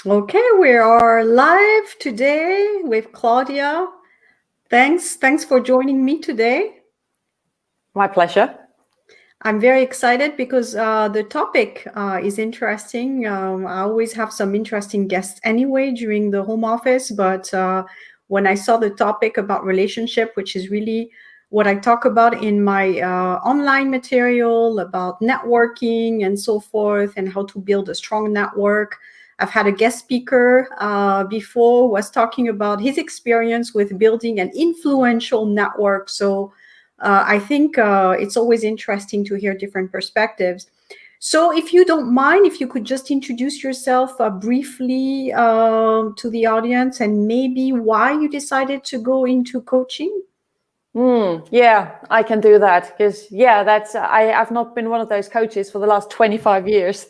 Okay, we are live today with Claudia. Thanks for joining me today. My pleasure. I'm very excited because the topic is interesting. I always have some interesting guests anyway during the home office, but when I saw the topic about relationship, which is really what I talk about in my online material about networking and so forth, and how to build a strong network. I've had a guest speaker before was talking about his experience with building an influential network. So I think it's always interesting to hear different perspectives. So if you don't mind, if you could just introduce yourself briefly to the audience and maybe why you decided to go into coaching. Yeah, I can do that because I've not been one of those coaches for the last 25 years.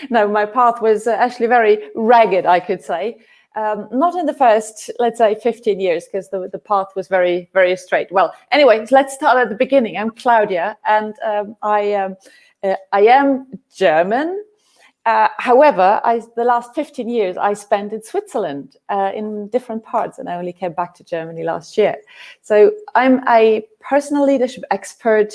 No, my path was actually very ragged, I could say. Not in the first, let's say, 15 years, because the path was very, very straight. Well, anyway, let's start at the beginning. I'm Claudia, and I am German. However, the last 15 years I spent in Switzerland in different parts, and I only came back to Germany last year. So I'm a personal leadership expert,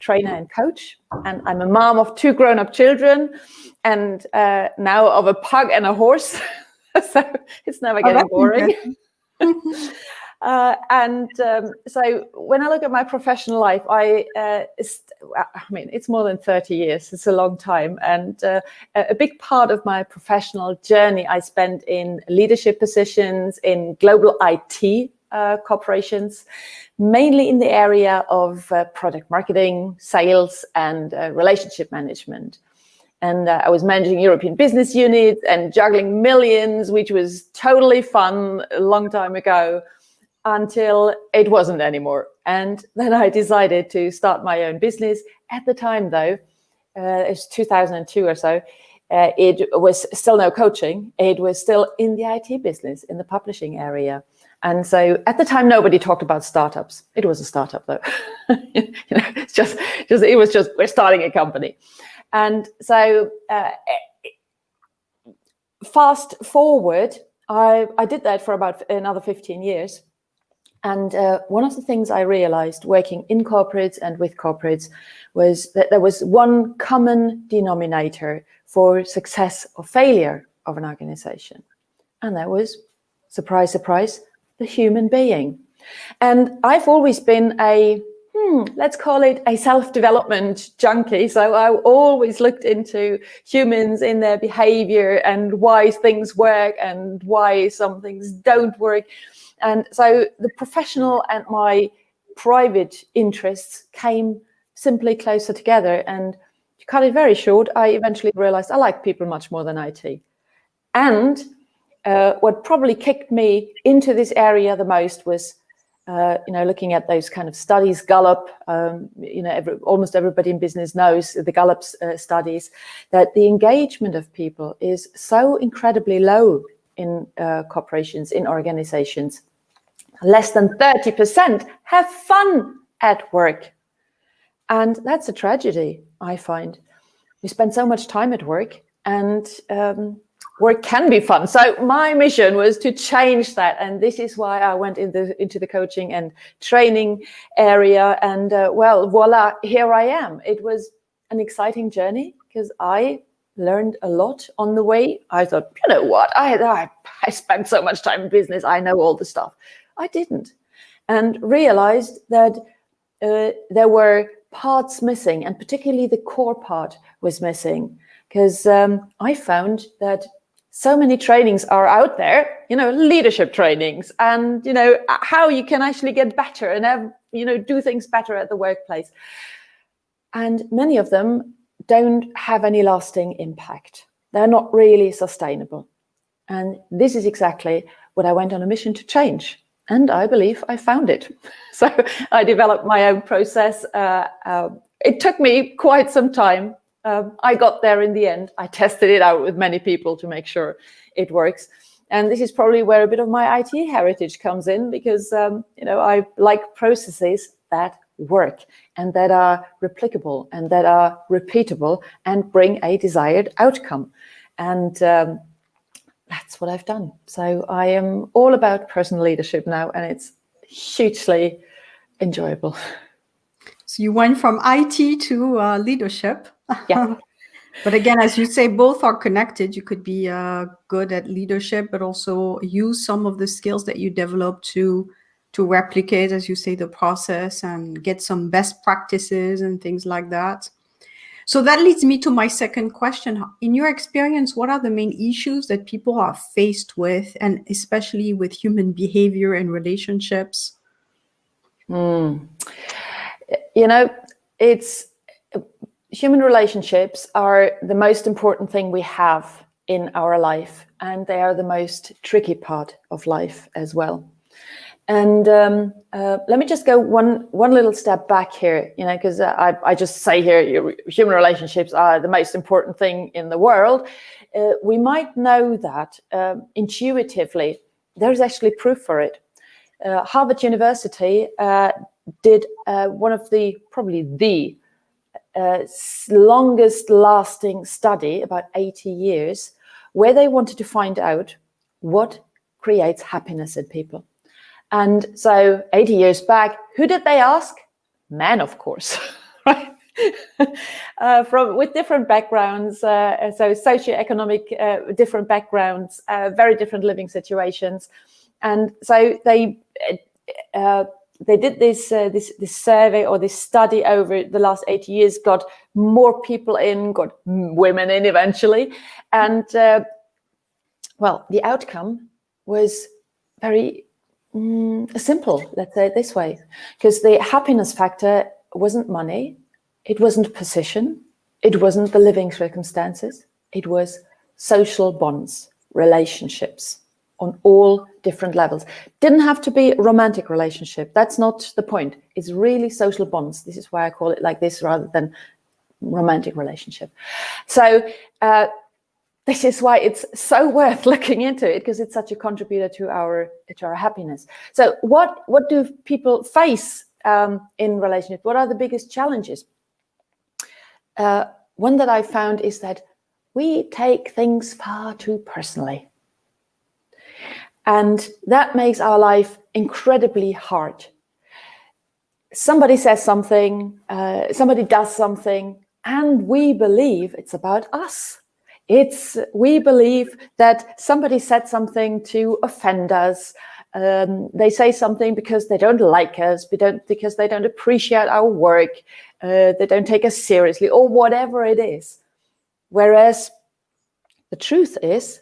trainer and coach, and I'm a mom of 2 grown-up children, and now of a pug and a horse. So it's never getting boring. So when I look at my professional life, I mean, it's more than 30 years. It's a long time. And a big part of my professional journey I spent in leadership positions in global IT corporations, mainly in the area of product marketing, sales, and relationship management. And I was managing European business units and juggling millions, which was totally fun a long time ago, until it wasn't anymore. And then I decided to start my own business. At the time, though, it's 2002 or so, it was still no coaching. It was still in the IT business, in the publishing area. And so at the time, nobody talked about startups. It was a startup, though. It was just, we're starting a company. And so fast forward, I did that for about another 15 years. And one of the things I realized working in corporates and with corporates was that there was one common denominator for success or failure of an organization. And that was, surprise, surprise, the human being. And I've always been let's call it a self-development junkie. So I always looked into humans in their behavior and why things work and why some things don't work. And so the professional and my private interests came simply closer together. And to cut it very short, I eventually realized I like people much more than IT. And what probably kicked me into this area the most was, looking at those kind of studies, Gallup, almost everybody in business knows the Gallup studies, that the engagement of people is so incredibly low in corporations, in organizations. Less than 30% have fun at work. And that's a tragedy, I find. We spend so much time at work, and work can be fun. So my mission was to change that. And this is why I went into the coaching and training area. And voila, here I am. It was an exciting journey because I learned a lot on the way. I thought, you know what, I spent so much time in business. I know all the stuff. I didn't. And realized that there were parts missing, and particularly the core part was missing, because I found that so many trainings are out there, leadership trainings, and, how you can actually get better and have, do things better at the workplace. And many of them don't have any lasting impact. They're not really sustainable. And this is exactly what I went on a mission to change. And I believe I found it. So I developed my own process. It took me quite some time. I got there in the end. I tested it out with many people to make sure it works. And this is probably where a bit of my IT heritage comes in, because, I like processes that work and that are replicable and that are repeatable and bring a desired outcome. And that's what I've done. So I am all about personal leadership now, and it's hugely enjoyable. So you went from IT to leadership. Yeah. But again, as you say, both are connected. You could be good at leadership, but also use some of the skills that you develop to replicate, as you say, the process and get some best practices and things like that. So that leads me to my second question. In your experience, what are the main issues that people are faced with, and especially with human behavior and relationships? It's human relationships are the most important thing we have in our life, and they are the most tricky part of life as well. And let me just go one little step back here, because I just say here, human relationships are the most important thing in the world. We might know that intuitively. There's actually proof for it. Harvard University did one of probably the longest lasting study, about 80 years, where they wanted to find out what creates happiness in people. And so 80 years back, who did they ask? Men, of course, right? With different backgrounds, so socioeconomic, different backgrounds, very different living situations. And so they did this survey or this study over the last 80 years, got more people in, got women in eventually. And well, the outcome was very simple, let's say it this way, because the happiness factor wasn't money, it wasn't position, it wasn't the living circumstances, it was social bonds, relationships on all different levels. Didn't have to be a romantic relationship. That's not the point. It's really social bonds. This is why I call it like this rather than romantic relationship. So this is why it's so worth looking into it, because it's such a contributor to our happiness. So what do people face in relationship? What are the biggest challenges? One that I found is that we take things far too personally. And that makes our life incredibly hard. Somebody says something, somebody does something, and we believe it's about us. We believe that somebody said something to offend us. They say something because they don't like us, because they don't appreciate our work, they don't take us seriously, or whatever it is. Whereas the truth is,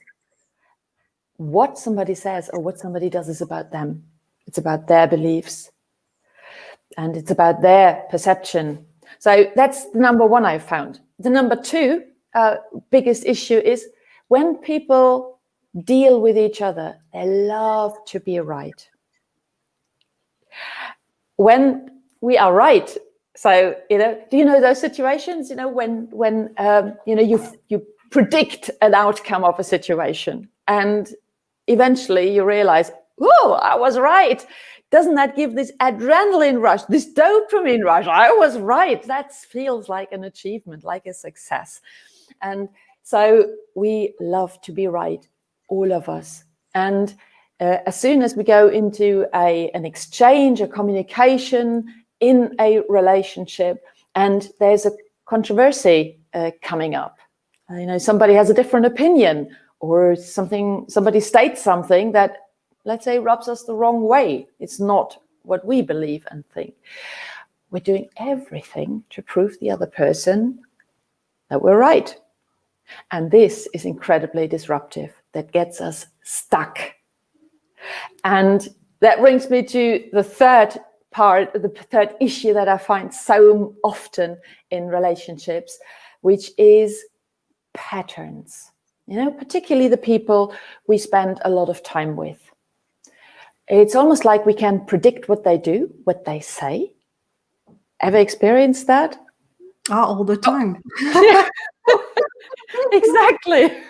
what somebody says or what somebody does is about them. It's about their beliefs, and it's about their perception. So that's the number one I've found. The number two biggest issue is when people deal with each other, they love to be right. When we are right, so do you know those situations? When you predict an outcome of a situation, and eventually you realize, oh, I was right. Doesn't that give this adrenaline rush, this dopamine rush? I was right. That feels like an achievement, like a success. And so we love to be right, all of us. And as soon as we go into an exchange, a communication in a relationship, and there's a controversy coming up, somebody has a different opinion, or somebody states something that, let's say, rubs us the wrong way. It's not what we believe and think. We're doing everything to prove the other person that we're right. And this is incredibly disruptive. That gets us stuck. And that brings me to the third issue that I find so often in relationships, which is patterns. Particularly the people we spend a lot of time with. It's almost like we can predict what they do, what they say. Ever experienced that? All the time. Yeah. Exactly.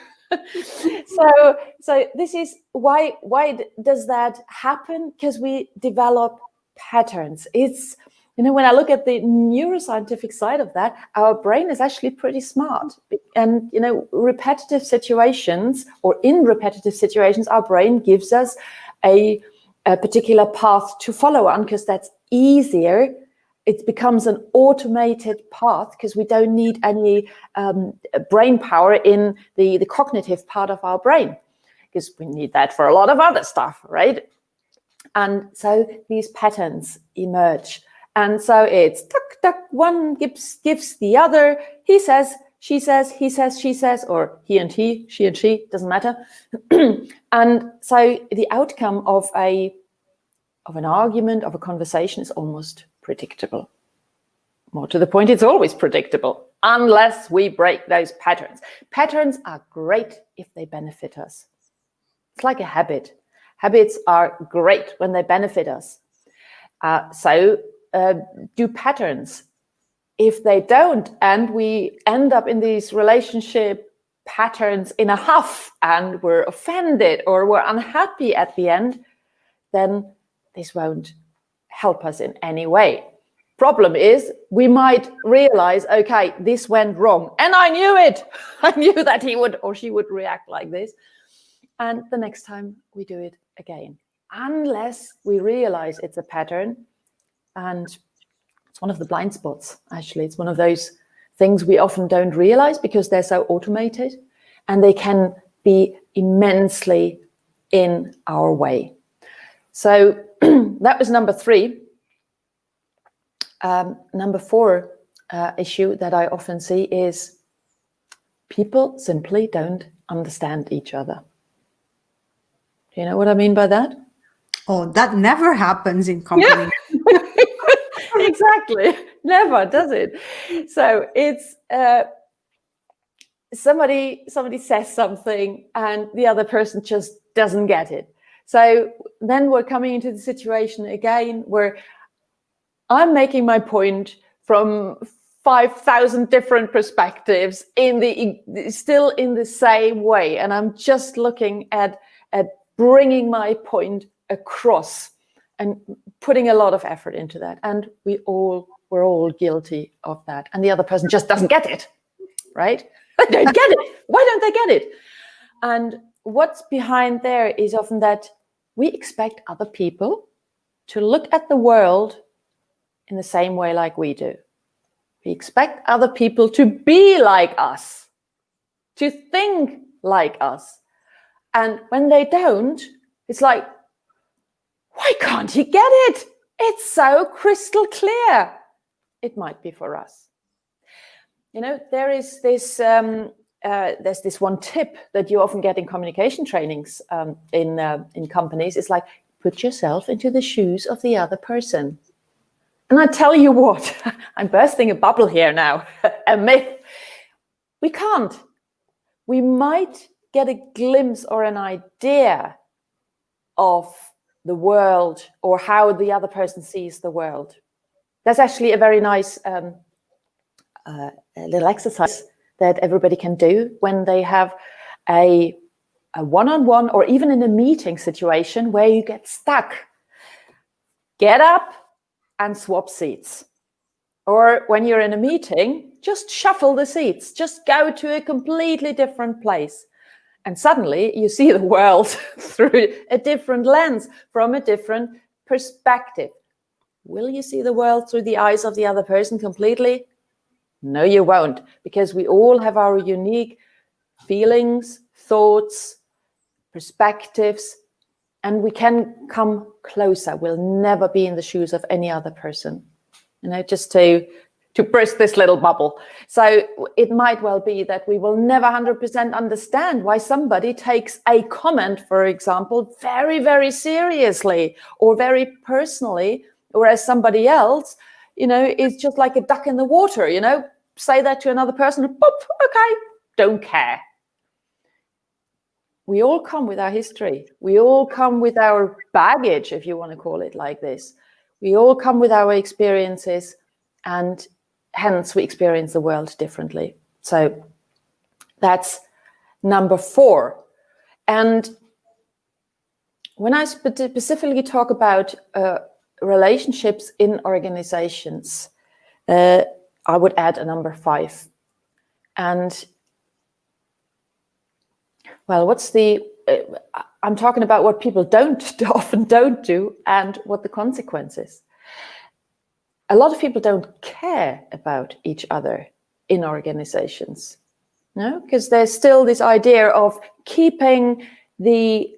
So this is why does that happen? Because we develop patterns. It's When I look at the neuroscientific side of that, our brain is actually pretty smart. And, repetitive situations, or in repetitive situations, our brain gives us a particular path to follow on, because that's easier. It becomes an automated path because we don't need any brain power in the cognitive part of our brain, because we need that for a lot of other stuff, right? And so these patterns emerge. And so it's tuck, tuck, one gives the other. He says, she says, he says, she says, or he and he, she and she, doesn't matter. And so the outcome of an argument, of a conversation, is almost predictable. More to the point, it's always predictable, unless we break those patterns. Patterns are great if they benefit us. It's like a habit. Habits are great when they benefit us. So do patterns. If they don't, and we end up in these relationship patterns in a huff, and we're offended or we're unhappy at the end, then this won't help us in any way. Problem is, we might realize, okay, this went wrong, and I knew it. I knew that he would or she would react like this. And the next time we do it again, unless we realize it's a pattern. And it's one of the blind spots, actually. It's one of those things we often don't realize because they're so automated, and they can be immensely in our way. So that was number 3. Number 4 issue that I often see is people simply don't understand each other. Do you know what I mean by that? Oh, that never happens in company. Yeah. Exactly. Never, does it? So it's somebody says something and the other person just doesn't get it. So then we're coming into the situation again where I'm making my point from 5,000 different perspectives still in the same way, and I'm just looking at bringing my point across and putting a lot of effort into that. And we're all guilty of that. And the other person just doesn't get it, right? They don't get it. Why don't they get it? And what's behind there is often that we expect other people to look at the world in the same way like we do. We expect other people to be like us, to think like us. And when they don't, it's like, why can't he get it? It's so crystal clear. It might be for us. There is this, there's this one tip that you often get in communication trainings in companies. It's like, put yourself into the shoes of the other person. And I tell you what, I'm bursting a bubble here now, a myth. We can't. We might get a glimpse or an idea of the world or how the other person sees the world. That's actually a very nice little exercise that everybody can do when they have a one-on-one or even in a meeting situation where you get stuck. Get up and swap seats. Or when you're in a meeting, just shuffle the seats. Just go to a completely different place. And suddenly you see the world through a different lens, from a different perspective. Will you see the world through the eyes of the other person completely? No, you won't, because we all have our unique feelings, thoughts, perspectives, and we can come closer. We'll never be in the shoes of any other person. Just to burst this little bubble. So it might well be that we will never 100% understand why somebody takes a comment, for example, very, very seriously or very personally, whereas somebody else, is just like a duck in the water, say that to another person, boop, okay, don't care. We all come with our history. We all come with our baggage, if you want to call it like this. We all come with our experiences, and hence we experience the world differently. So that's number 4. And when I specifically talk about relationships in organizations, I would add a number 5. And well, I'm talking about what people often don't do, and what the consequence is. A lot of people don't care about each other in organizations, because there's still this idea of keeping the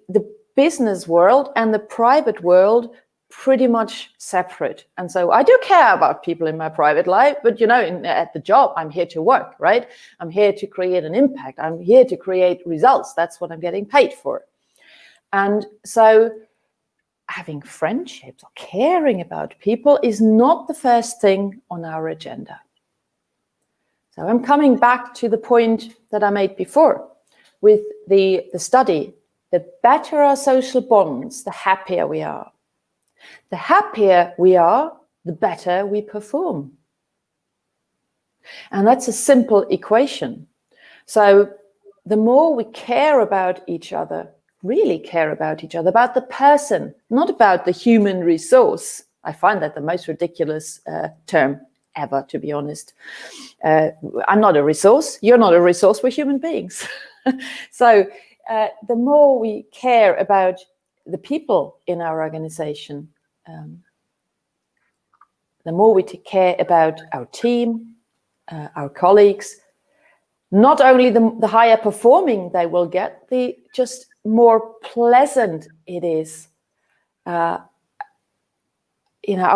business world and the private world pretty much separate. And so I do care about people in my private life, but at the job, I'm here to work, right? I'm here to create an impact. I'm here to create results. That's what I'm getting paid for. And so having friendships or caring about people is not the first thing on our agenda. So I'm coming back to the point that I made before with the study. The better our social bonds, the happier we are. The happier we are, the better we perform. And that's a simple equation. So the more we care about each other, really care about each other, about the person, not about the human resource. I find that the most ridiculous term ever, to be honest. I'm not a resource. You're not a resource. We're human beings. So the more we care about the people in our organization, the more we take care about our team, our colleagues, not only the higher performing they will get, the just more pleasant it is, our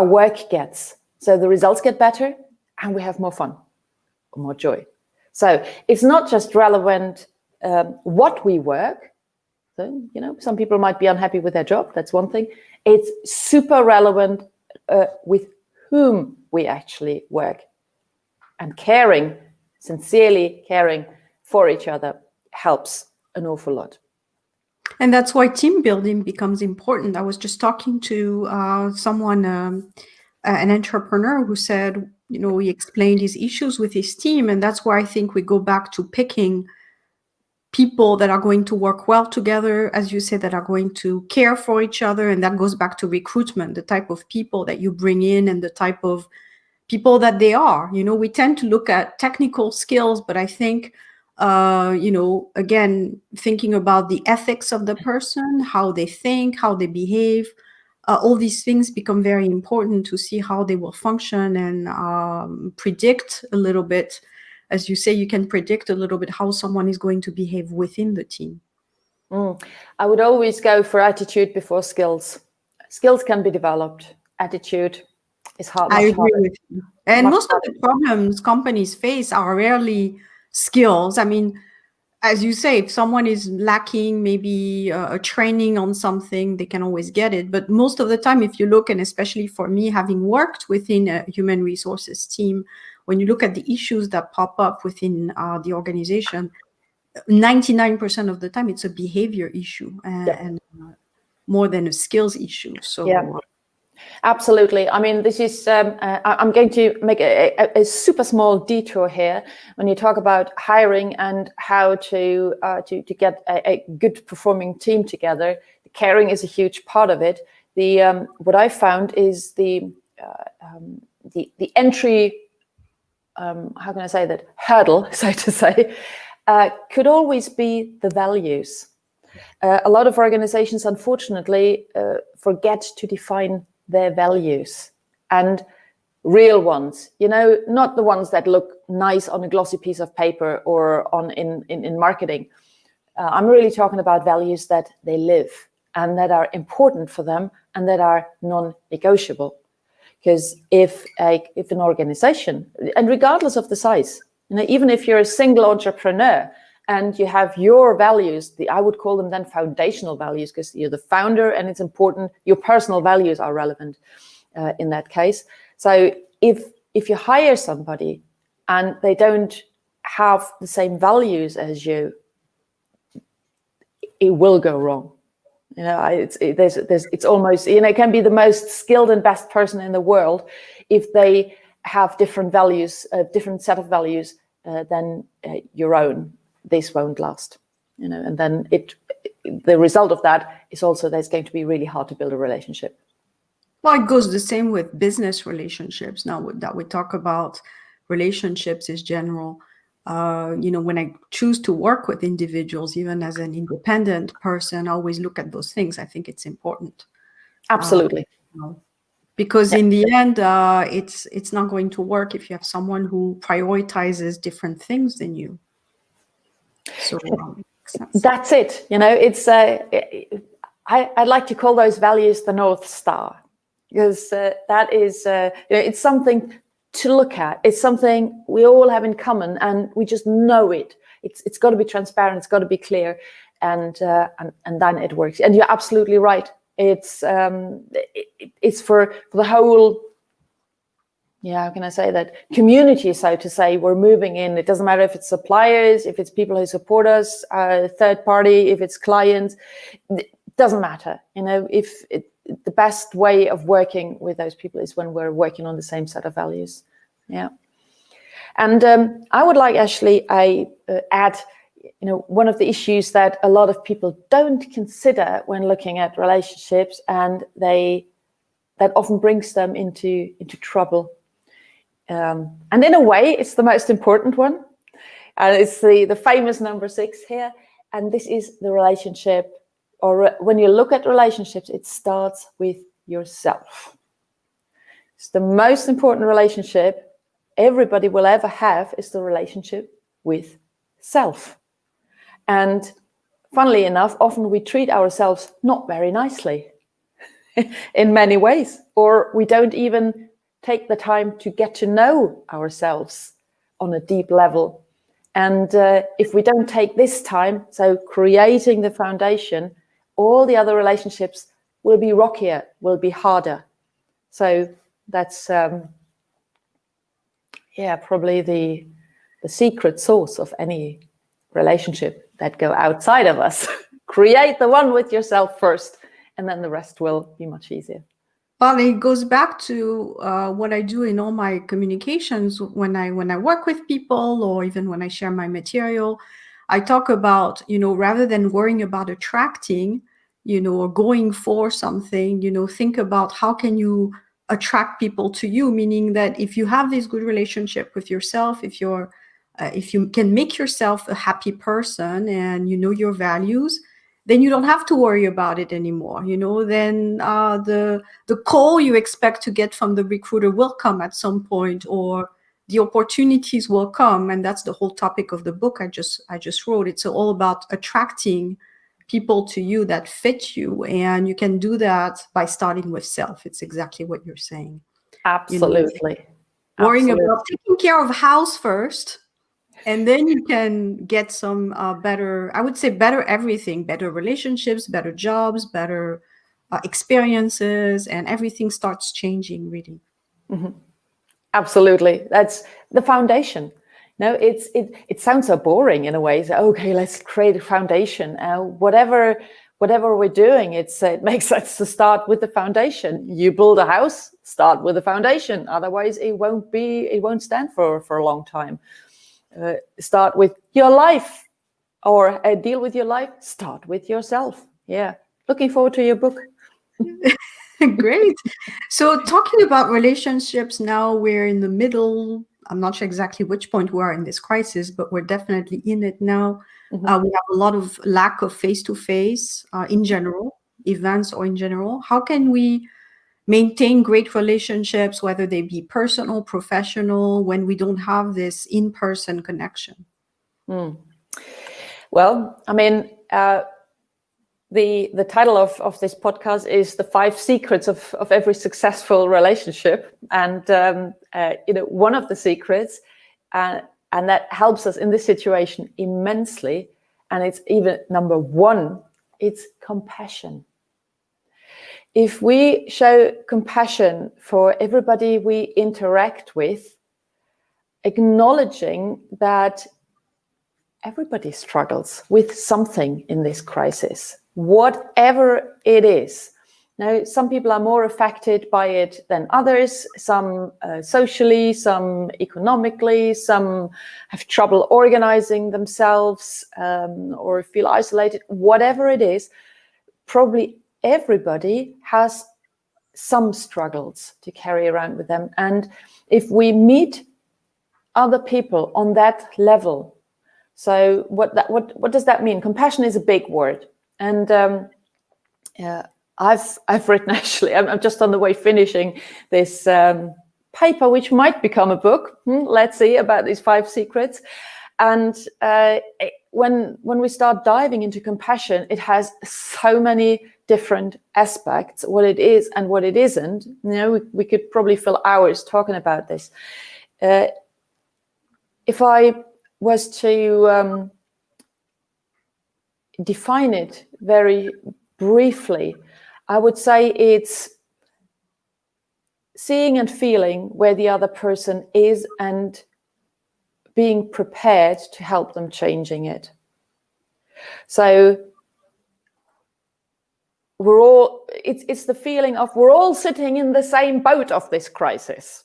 work gets. So the results get better and we have more fun, more joy. So it's not just relevant what we work. So, some people might be unhappy with their job. That's one thing. It's super relevant with whom we actually work. And sincerely caring for each other helps an awful lot. And that's why team building becomes important. I was just talking to someone, an entrepreneur, who said, he explained his issues with his team. And that's why I think we go back to picking people that are going to work well together, as you said, that are going to care for each other. And that goes back to recruitment, the type of people that you bring in and the type of people that they are. We tend to look at technical skills, but I think, again, thinking about the ethics of the person, how they think, how they behave, all these things become very important to see how they will function and predict a little bit. As you say, you can predict a little bit how someone is going to behave within the team. I would always go for attitude before skills. Skills can be developed. Attitude is hard. I agree with you. And most of the problems companies face are rarely skills. I mean, as you say, if someone is lacking maybe a training on something, they can always get it. But most of the time, if you look, and especially for me, having worked within a human resources team, when you look at the issues that pop up within the organization, 99% of the time, it's a behavior issue and more than a skills issue. So. Yeah. Absolutely. I mean, this is, I'm going to make a super small detour here when you talk about hiring and how to get a good performing team together. Caring is a huge part of it. What I found is the entry, how can I say that, hurdle, so to say, could always be the values. A lot of organizations, unfortunately, forget to define their values, and real ones, not the ones that look nice on a glossy piece of paper or in marketing. I'm really talking about values that they live and that are important for them and that are non-negotiable. Because if an organization, and regardless of the size, even if you're a single entrepreneur and you have your values, I would call them then foundational values, because you're the founder and it's important. Your personal values are relevant in that case. So if you hire somebody and they don't have the same values as you, it will go wrong. It's almost, it can be the most skilled and best person in the world. If they have different values, a different set of values than your own, this won't last, and then the result of that is also that it's going to be really hard to build a relationship. Well, it goes the same with business relationships. Now that we talk about relationships is general. When I choose to work with individuals, even as an independent person, I always look at those things. I think it's important. Absolutely. You know, because Yeah. in the end, it's not going to work if you have someone who prioritizes different things than you. So makes sense. That's it. It's I'd like to call those values the North Star, because that is it's something to look at. It's something we all have in common, and we just know it. It's got to be transparent. It's got to be clear, and then it works. And you're absolutely right. It's for the whole. Yeah, how can I say that? Community, so to say, we're moving in. It doesn't matter if it's suppliers, if it's people who support us, third party, if it's clients. It doesn't matter. The best way of working with those people is when we're working on the same set of values. Yeah. And I would like actually add, one of the issues that a lot of people don't consider when looking at relationships, and that often brings them into trouble. And in a way, it's the most important one. It's the famous number 6 here. And this is the relationship, or when you look at relationships, it starts with yourself. It's the most important relationship everybody will ever have, is the relationship with self. And funnily enough, often we treat ourselves not very nicely in many ways, or we don't even take the time to get to know ourselves on a deep level. And if we don't take this time, so creating the foundation, all the other relationships will be rockier, will be harder. So that's probably the secret sauce of any relationship that go outside of us. Create the one with yourself first, and then the rest will be much easier. Well, it goes back to what I do in all my communications when I work with people, or even when I share my material. I talk about, rather than worrying about attracting, or going for something, think about how can you attract people to you. Meaning that if you have this good relationship with yourself, if you can make yourself a happy person and you know your values, then you don't have to worry about it anymore. Then the call you expect to get from the recruiter will come at some point, or the opportunities will come. And that's the whole topic of the book I just wrote. It's all about attracting people to you that fit you, and you can do that by starting with self. It's exactly what you're saying. Absolutely. Worrying about taking care of house first, and then you can get some better, I would say better everything, better relationships, better jobs, better experiences, and everything starts changing, really. Mm-hmm. Absolutely. That's the foundation. No, it sounds so boring in a way. So, okay, let's create a foundation. Whatever we're doing, it makes sense to start with the foundation. You build a house, start with the foundation. Otherwise, it won't stand for a long time. Start with your life, or deal with your life. Start with yourself. Yeah. Looking forward to your book. Great. So talking about relationships now, we're in the middle. I'm not sure exactly which point we are in this crisis, but we're definitely in it now. Mm-hmm. We have a lot of lack of face-to-face in general, events or in general. How can we maintain great relationships, whether they be personal, professional, when we don't have this in-person connection? Well, I mean, the title of this podcast is The 5 Secrets of Every Successful Relationship. And, one of the secrets, and that helps us in this situation immensely, and it's even number 1, it's compassion. If we show compassion for everybody we interact with, acknowledging that everybody struggles with something in this crisis, whatever it is. Now, some people are more affected by it than others, some socially, some economically, some have trouble organizing themselves or feel isolated. Whatever it is, probably everybody has some struggles to carry around with them. And if we meet other people on that level, so what does that mean? Compassion is a big word, and I've written, actually, I'm just on the way finishing this paper, which might become a book. Let's see, about these 5 secrets. And when we start diving into compassion, it has so many different aspects, what it is and what it isn't. We could probably fill hours talking about this. If I was to define it very briefly, I would say it's seeing and feeling where the other person is and being prepared to help them changing it. So it's the feeling of we're all sitting in the same boat of this crisis.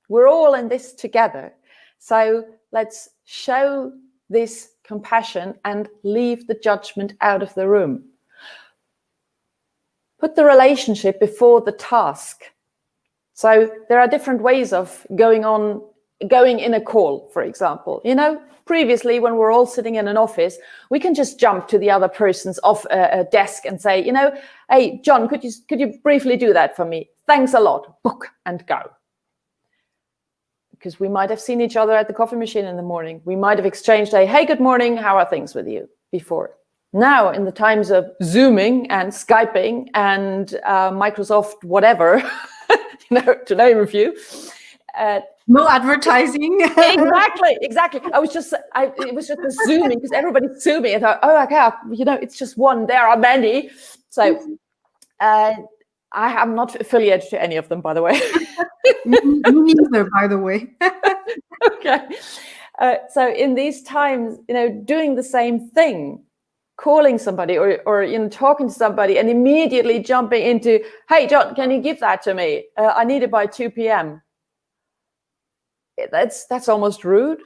We're all in this together. So let's show this compassion and leave the judgment out of the room. Put the relationship before the task. So there are different ways of going in a call, for example. Previously, when we're all sitting in an office, we can just jump to the other person's desk and say, hey, John, could you briefly do that for me? Thanks a lot. Book and go. Because we might have seen each other at the coffee machine in the morning. We might have exchanged a, hey, good morning, how are things with you, before. Now, in the times of Zooming and Skyping and Microsoft whatever, to name a few. No advertising. Exactly. It was just a Zooming, because everybody's Zooming. I thought, oh, okay, it's just one. There are many. So I am not affiliated to any of them, by the way. Me neither, by the way. Okay. So in these times, doing the same thing, calling somebody or talking to somebody and immediately jumping into, hey, John, can you give that to me? I need it by 2 p.m. That's almost rude.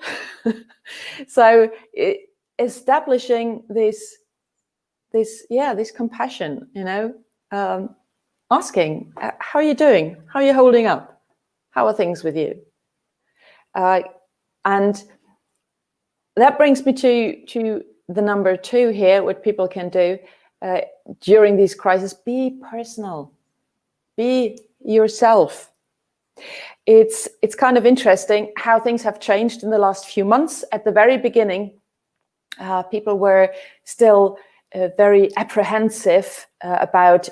So establishing this compassion, asking, how are you doing? How are you holding up? How are things with you? And that brings me to the number 2 here, what people can do during these crises. Be personal. Be yourself. It's kind of interesting how things have changed in the last few months. At the very beginning, people were still very apprehensive about,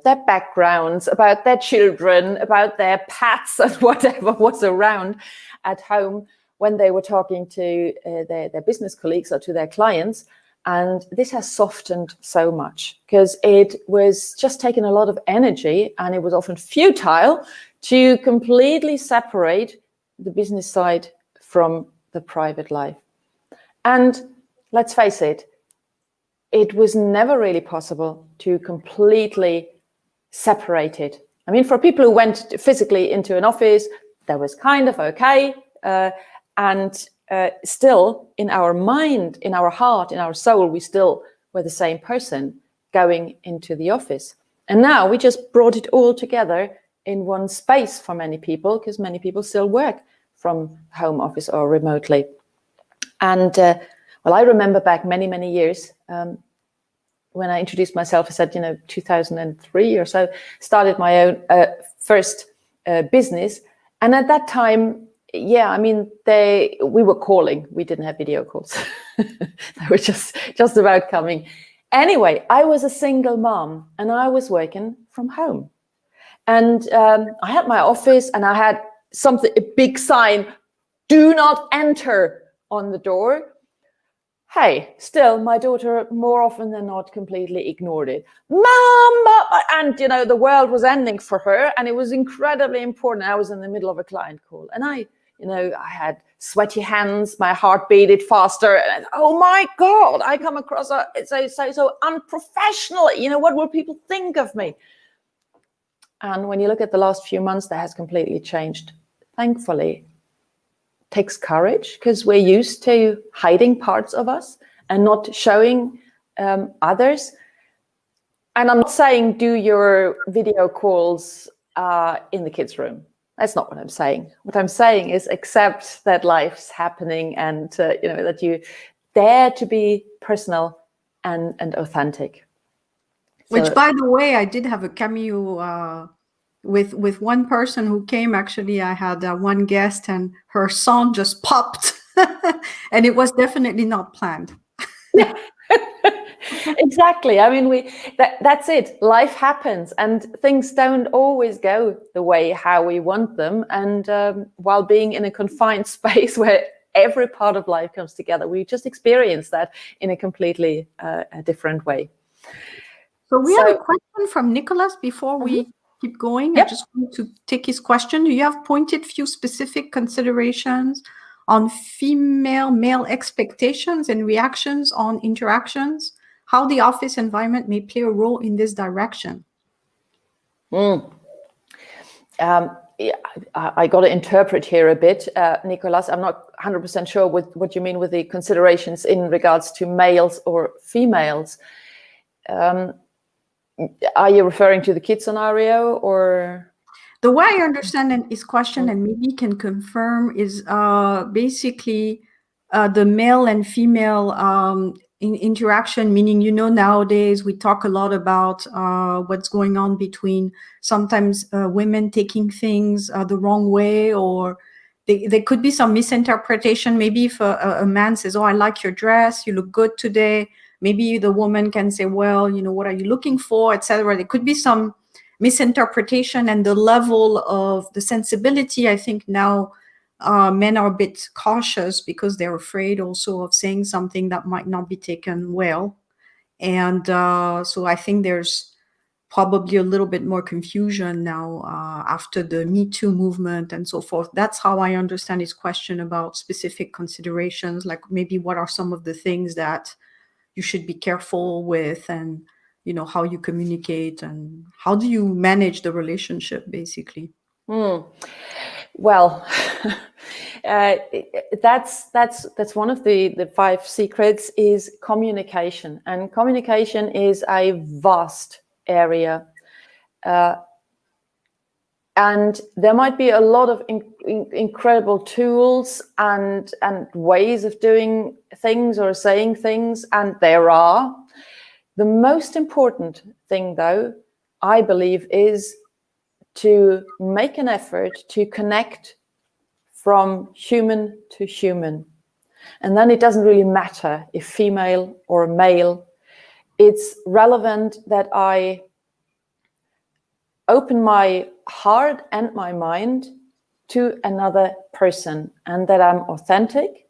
their backgrounds, about their children, about their pets and whatever was around at home when they were talking to their business colleagues or to their clients. And this has softened so much, because it was just taking a lot of energy, and it was often futile to completely separate the business side from the private life. And let's face it, it was never really possible to completely separate it. I mean, for people who went physically into an office, that was kind of okay. And still, in our mind, in our heart, in our soul, we still were the same person going into the office. And now we just brought it all together in one space for many people, because many people still work from home office or remotely. And I remember back many, many years when I introduced myself, I said, 2003 or so, started my own first business. And at that time, we were calling. We didn't have video calls. They were just about coming. Anyway, I was a single mom, and I was working from home. And I had my office, and I had a big sign, "Do not enter," on the door. Hey, still, my daughter more often than not completely ignored it. Mom! And, the world was ending for her, and it was incredibly important. I was in the middle of a client call, and I had sweaty hands, my heart beated faster. And oh my God, I come across so unprofessionally. What will people think of me? And when you look at the last few months, that has completely changed. Thankfully, it takes courage, because we're used to hiding parts of us and not showing others. And I'm not saying do your video calls in the kids' room. That's not what I'm saying. What I'm saying is accept that life's happening, and that you dare to be personal and authentic. Which, by the way, I did have a cameo with one person who came. Actually, I had one guest, and her song just popped, and it was definitely not planned. Exactly. I mean, that's it. Life happens, and things don't always go the way how we want them. And while being in a confined space where every part of life comes together, we just experience that in a completely a different way. So we have a question from Nicholas before we keep going. Yep. I just want to take his question. Do you have pointed few specific considerations on female-male expectations and reactions on interactions? How the office environment may play a role in this direction? I got to interpret here a bit, Nicholas. I'm not 100% sure what you mean with the considerations in regards to males or females. Are you referring to the kid scenario, or? The way I understand his question, and maybe he can confirm, is basically the male and female interaction, meaning, nowadays we talk a lot about what's going on between sometimes women taking things the wrong way, or there could be some misinterpretation. Maybe if a man says, "Oh, I like your dress, you look good today," maybe the woman can say, "Well, what are you looking for," etc. There could be some misinterpretation, and the level of the sensibility. I think now men are a bit cautious because they're afraid also of saying something that might not be taken well. And so I think there's probably a little bit more confusion now after the Me Too movement and so forth. That's how I understand his question about specific considerations, like maybe what are some of the things that you should be careful with, and how you communicate, and how do you manage the relationship, basically. Well, that's one of the 5 secrets, is communication. And communication is a vast area. And there might be a lot of incredible tools and ways of doing things or saying things, and there are. The most important thing, though, I believe, is to make an effort to connect from human to human. And then it doesn't really matter if female or male. It's relevant that I open my heart and my mind to another person, and that I'm authentic,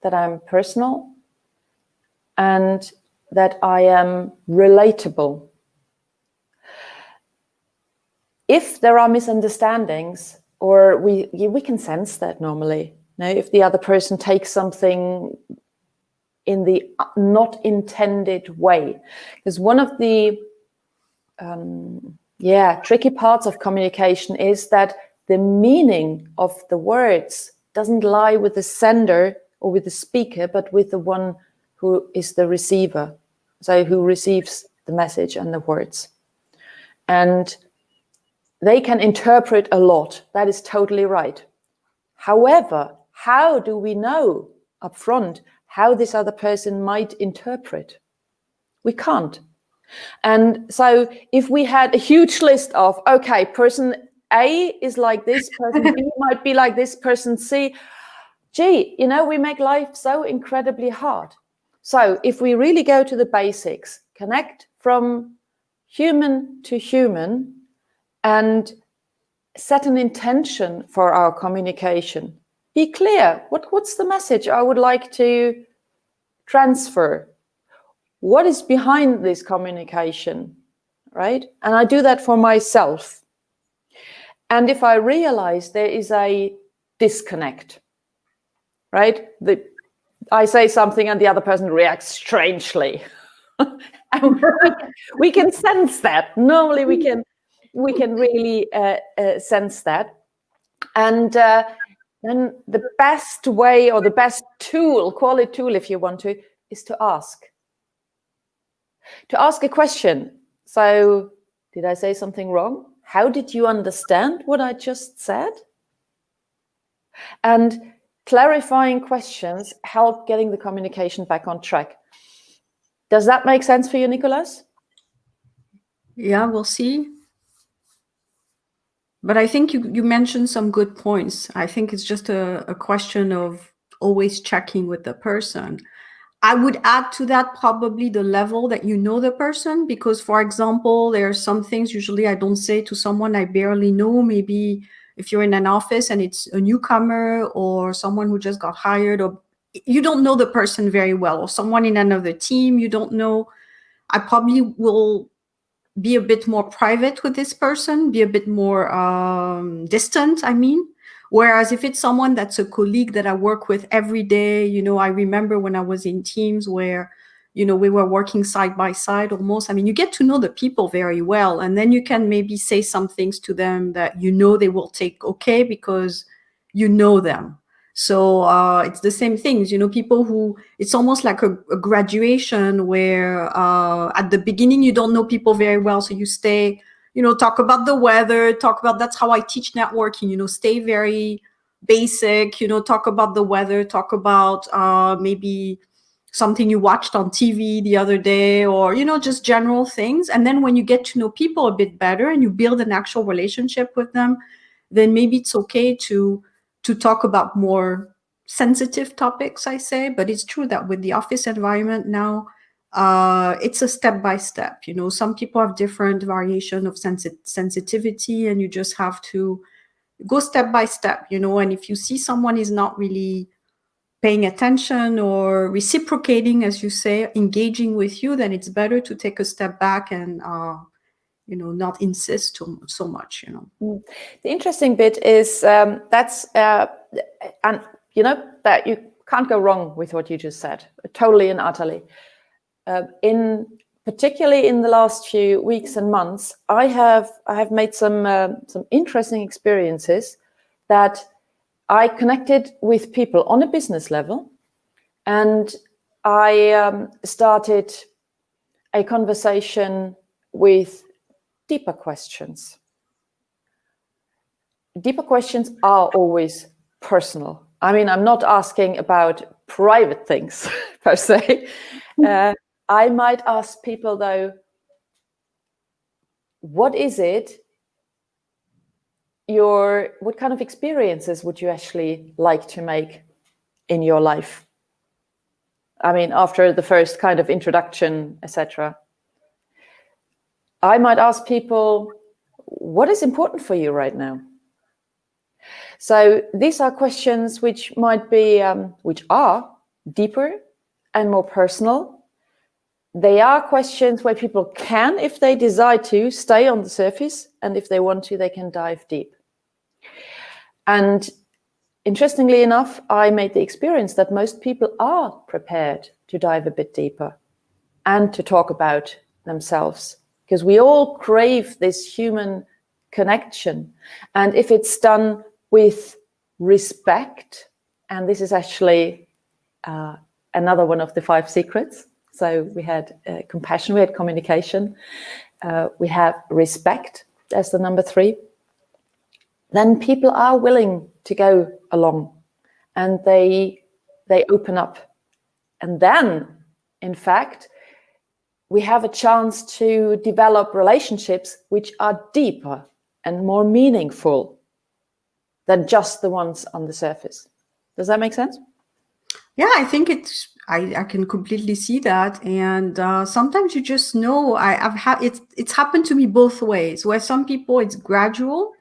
that I'm personal, and that I am relatable. If there are misunderstandings, or we can sense that normally. Now, if the other person takes something in the not intended way, because one of the tricky parts of communication is that the meaning of the words doesn't lie with the sender or with the speaker, but with the one who is the receiver, so who receives the message and the words. And they can interpret a lot. That is totally right. However, how do we know up front how this other person might interpret? We can't. And so if we had a huge list of, okay, person A is like this, person B might be like this, person C, we make life so incredibly hard. So if we really go to the basics, connect from human to human, and set an intention for our communication. Be clear. What's the message I would like to transfer? What is behind this communication, right? And I do that for myself. And if I realize there is a disconnect, right? I say something and the other person reacts strangely. And we can sense that. Normally we can really sense that. And then the best way, or the best tool, call it tool if you want to, is to ask a question. So did I say something wrong? How did you understand what I just said? And clarifying questions help getting the communication back on track. Does that make sense for you, Nicolas? Yeah, we'll see. But I think you mentioned some good points. I think it's just a question of always checking with the person. I would add to that probably the level that you know the person, because, for example, there are some things usually I don't say to someone I barely know. Maybe if you're in an office and it's a newcomer or someone who just got hired, or you don't know the person very well, or someone in another team you don't know, I probably will be a bit more private with this person, be a bit more distant, I mean. Whereas if it's someone that's a colleague that I work with every day, I remember when I was in teams where, we were working side by side almost. I mean, you get to know the people very well, and then you can maybe say some things to them that they will take okay because you know them. So it's the same things, people who, it's almost like a graduation where at the beginning you don't know people very well. So you stay, talk about the weather, that's how I teach networking, stay very basic, talk about the weather, talk about maybe something you watched on TV the other day, or, just general things. And then when you get to know people a bit better and you build an actual relationship with them, then maybe it's okay to talk about more sensitive topics, I say. But it's true that with the office environment now, it's a step by step. Some people have different variation of sensitivity, and you just have to go step by step. And if you see someone is not really paying attention or reciprocating, as you say, engaging with you, then it's better to take a step back and not insist so much. The interesting bit is and that you can't go wrong with what you just said, totally and utterly. Particularly in the last few weeks and months, I have made some interesting experiences that I connected with people on a business level, and I started a conversation with deeper questions. Deeper questions are always personal. I mean, I'm not asking about private things per se. I might ask people, though, what is it? What kind of experiences would you actually like to make in your life? I mean, after the first kind of introduction, etc. I might ask people, what is important for you right now? So these are questions which are deeper and more personal. They are questions where people can, if they desire to, stay on the surface, and if they want to, they can dive deep. And interestingly enough, I made the experience that most people are prepared to dive a bit deeper and to talk about themselves, because we all crave this human connection. And if it's done with respect, and this is actually another one of the 5 secrets. So we had compassion, we had communication, we have respect as the number 3. Then people are willing to go along, and they open up. And then, in fact, we have a chance to develop relationships which are deeper and more meaningful than just the ones on the surface. Does that make sense? Yeah, I think I can completely see that. And sometimes you just know, it's happened to me both ways, where some people it's gradual.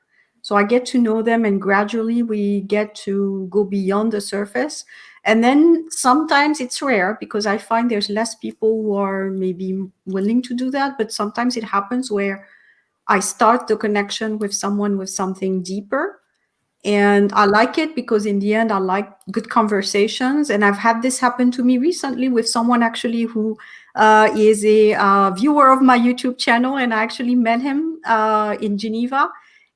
So I get to know them, and gradually we get to go beyond the surface. And then sometimes it's rare, because I find there's less people who are maybe willing to do that. But sometimes it happens where I start the connection with someone with something deeper. And I like it because in the end, I like good conversations. And I've had this happen to me recently with someone actually who is a viewer of my YouTube channel. And I actually met him in Geneva.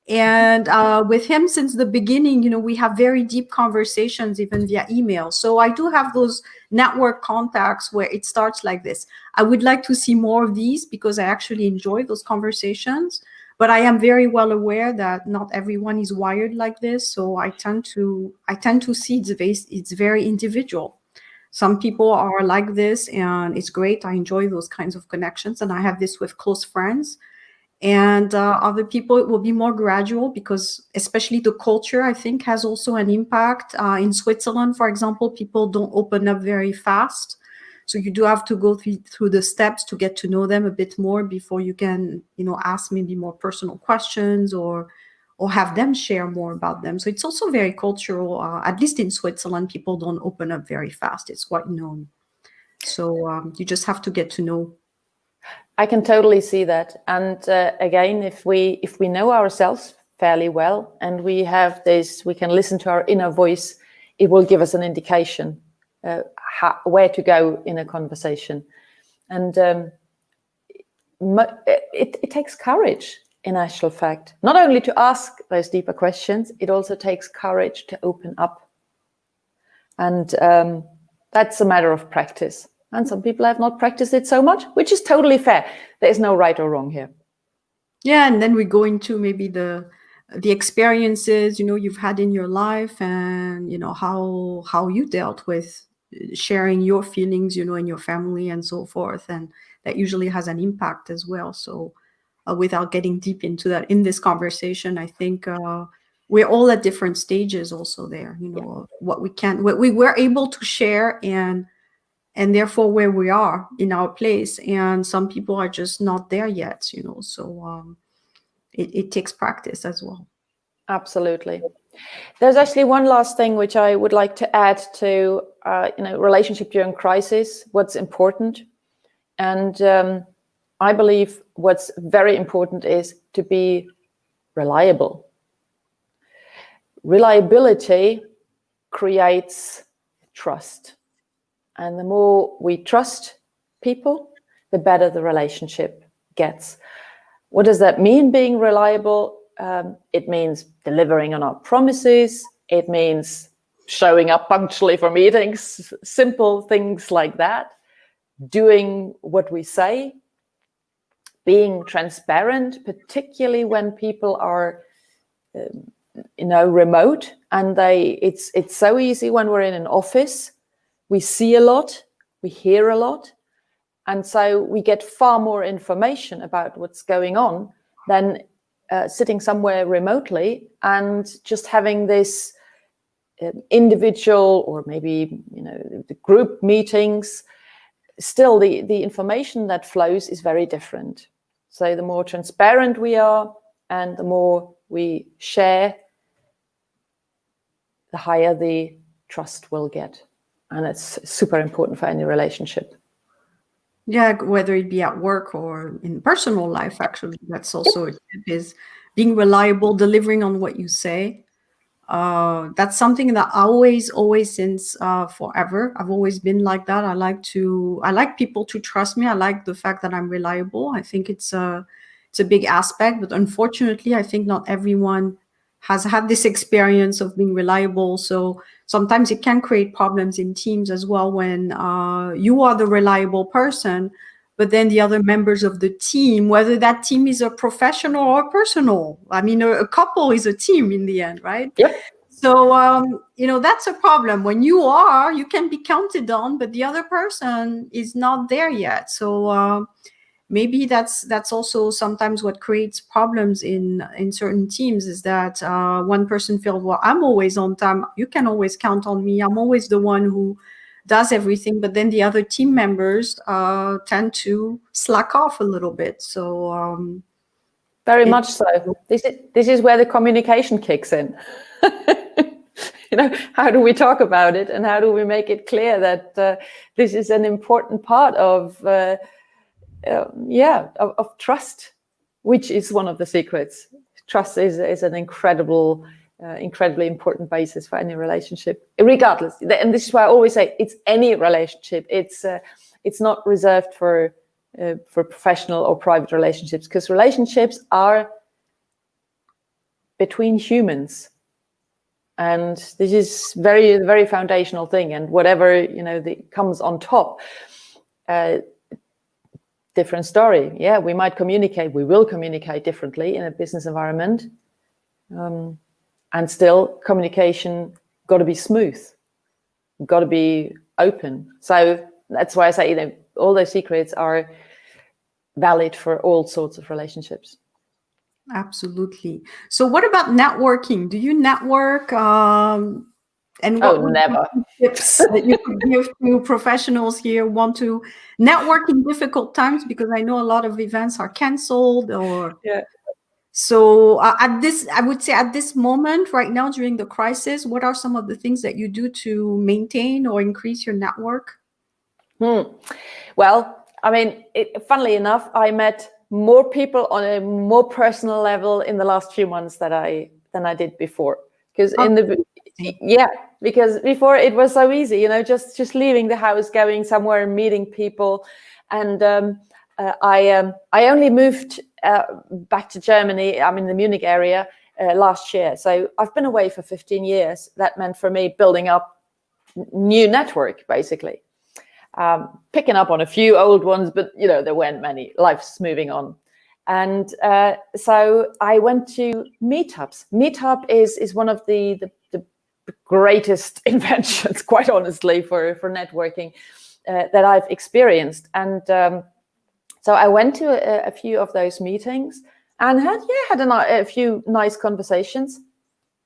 And with him since the beginning, we have very deep conversations, even via email. So I do have those network contacts where it starts like this. I would like to see more of these because I actually enjoy those conversations. But I am very well aware that not everyone is wired like this. So I tend to see it's very individual. Some people are like this, and it's great. I enjoy those kinds of connections, and I have this with close friends. And other people, it will be more gradual because especially the culture, I think, has also an impact. In Switzerland, for example, people don't open up very fast. So you do have to go through the steps to get to know them a bit more before you can, ask maybe more personal questions or have them share more about them. So it's also very cultural. At least in Switzerland, people don't open up very fast. It's quite known. So you just have to get to know. I can totally see that. And again, if we know ourselves fairly well and we can listen to our inner voice, it will give us an indication where to go in a conversation. And it takes courage, in actual fact, not only to ask those deeper questions, it also takes courage to open up. And that's a matter of practice. And some people have not practiced it so much, which is totally fair. There is no right or wrong here. Yeah, and then we go into maybe the experiences you've had in your life, and how you dealt with sharing your feelings in your family and so forth, and that usually has an impact as well. So without getting deep into that in this conversation, I think we're all at different stages also there, what we were able to share, and therefore where we are in our place. And some people are just not there yet, so it takes practice as well. Absolutely. There's actually one last thing which I would like to add to relationship during crisis, what's important. And I believe what's very important is to be reliable. Reliability creates trust. And the more we trust people, the better the relationship gets. What does that mean, being reliable? It means delivering on our promises. It means showing up punctually for meetings, simple things like that. Doing what we say. Being transparent, particularly when people are remote, and it's so easy when we're in an office. We see a lot, we hear a lot, and so we get far more information about what's going on than sitting somewhere remotely and just having this individual or maybe the group meetings. Still, the information that flows is very different. So the more transparent we are and the more we share, the higher the trust will get. And it's super important for any relationship. Yeah, whether it be at work or in personal life, actually, that's also a tip, is being reliable, delivering on what you say. That's something that I always since forever, I've always been like that. I like people to trust me. I like the fact that I'm reliable. I think it's a big aspect, but unfortunately, I think not everyone has had this experience of being reliable. So sometimes it can create problems in teams as well when you are the reliable person, but then the other members of the team, whether that team is a professional or personal, I mean, a couple is a team in the end, right? Yep. So, that's a problem. When you can be counted on, but the other person is not there yet. So maybe that's also sometimes what creates problems in certain teams, is that one person feels, well, I'm always on time. You can always count on me. I'm always the one who does everything. But then the other team members tend to slack off a little bit. So very much so. This is where the communication kicks in. How do we talk about it, and how do we make it clear that this is an important part of trust, which is one of the secrets. Trust is an incredibly important basis for any relationship, regardless. And this is why I always say it's any relationship. It's not reserved for professional or private relationships, because relationships are between humans. And this is very, very foundational thing. And whatever, that comes on top, different story. Yeah, we will communicate differently in a business environment. And still, communication got to be smooth, got to be open. So that's why I say, all those secrets are valid for all sorts of relationships. Absolutely. So what about networking? Do you network? And what would never. be tips that you could give to professionals here who want to network in difficult times? Because I know a lot of events are canceled or... Yeah. So I would say at this moment right now during the crisis, what are some of the things that you do to maintain or increase your network? Well, I mean, funnily enough, I met more people on a more personal level in the last few months than I did before. Because because before it was so easy, just leaving the house, going somewhere, meeting people, and I only moved back to Germany. I'm in the Munich area last year, so I've been away for 15 years. That meant for me building up new network, basically. Picking up on a few old ones, but there weren't many. Life's moving on, and so I went to meetups. Meetup is one of the greatest inventions, quite honestly, for networking that I've experienced. And so I went to a few of those meetings and had a few nice conversations.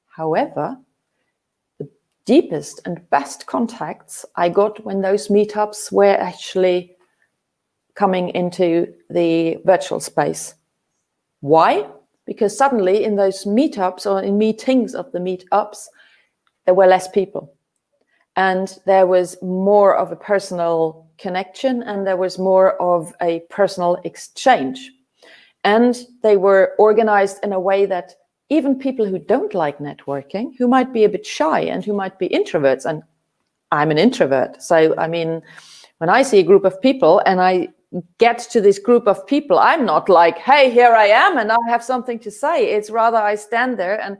However, deepest and best contacts I got when those meetups were actually coming into the virtual space. Why? Because suddenly in those meetups or in meetings of the meetups, there were less people. And there was more of a personal connection and there was more of a personal exchange. And they were organized in a way that even people who don't like networking, who might be a bit shy and who might be introverts, and I'm an introvert. So, I mean, when I see a group of people and I get to this group of people, I'm not like, hey, here I am and I have something to say. It's rather I stand there and